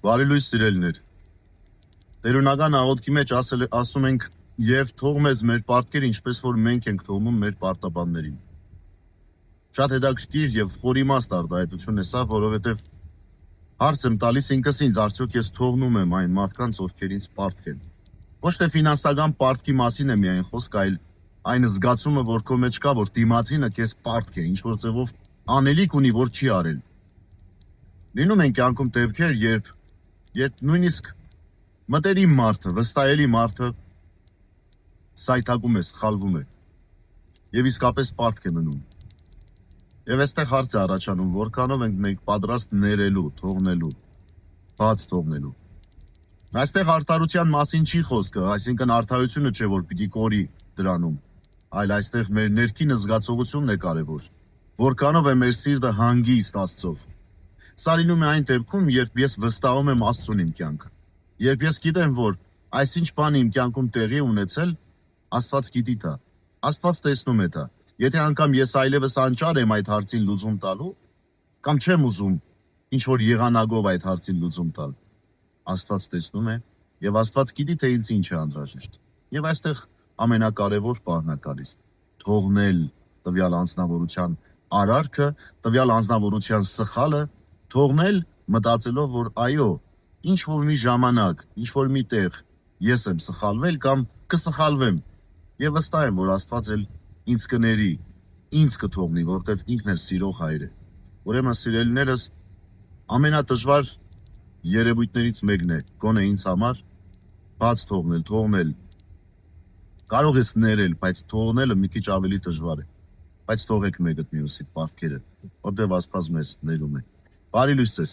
Բարի լույս սիրելիներ։ Տերունական աղոթքի մեջ ասում ենք եւ թող մեզ մեր պարտքերը ինչպես որ մենք ենք թողնում մեր պարտաբաններին։ Շատ հետաքրքիր եւ խորիմաստ արտահայտություն է սա, որովհետեւ հարց եմ տալիս ինքս ինձ, արդյոք ես թողնում եմ այն մարդկանց, ովքեր ինձ պարտք են։ Ոչ թե ֆինանսական պարտքի մասին է միայն խոսք, այլ այն զգացումը, որ քո մեջ կա, որ դիմացինը քեզ պարտք է, ինչ որ ձևով անելիք ունի, որ չի արել։ Լինում են կյանքում դեպքեր, երբ նույնիսկ մտերիմ մարդը, վստահելի մարդը սայթակում է, սխալվում է եւ իսկապես պարտք է մնում։ Եվ այստեղ հարց է առաջանում, որքանով ենք մենք պատրաստ ներելու, թողնելու, բաց թողնելու։ Այստեղ արդարության մասին չի խոսքը, այսինքն արդարությունը չէ, որ պիտի կորի դրանում, այլ այստեղ մեր ներքին զգացողությունն է կարևոր, որքանով է մեր սիրտը հանգիստ Աստծով։ Սա լինում է այն դեպքում, երբ ես վստահում եմ Աստծուն իմ կյանքը, երբ ես գիտեմ, որ այսինչ բան իմ կյանքում տեղի ունեցել, Աստված գիտի դա, Աստված տեսնում է դա։ Եթե անգամ ես այլևս անճար եմ այդ հարցին լուծում տալու, կամ չեմ ուզում ինչ որ եղանակով այդ հարցին լուծում տալ, Աստված տեսնում է եւ Աստված գիտի, թե ինձ ինչ է անհրաժեշտ։ Եվ այստեղ ամենակարևոր բանն է գալիս՝ թողնել տվյալ անձնավորության արարքը, տվյալ անձնավորության սխալը, թողնել մտածելով, որ այո, ինչ որ մի ժամանակ, ինչ որ մի տեղ ես եմ սխալվել կամ կսխալվեմ եւ վստահ եմ, որ Աստված էլ ինձ կների, ինձ կթողնի, որտեվ ինքն էլ սիրող հայր է։ Ուրեմն սիրելիներս, ամենադժվար երևույթներից մեկն է, գոնե ինձ համար, բաց թողնել։ Կարող ես ներել, բայց թողնելը մի քիչ ավելի դժվար է։ Բայց թողեք մեկը մյուսի պարտքերը, որտեվ Աստված մեզ ներում է։ Բարի լույս ձեզ։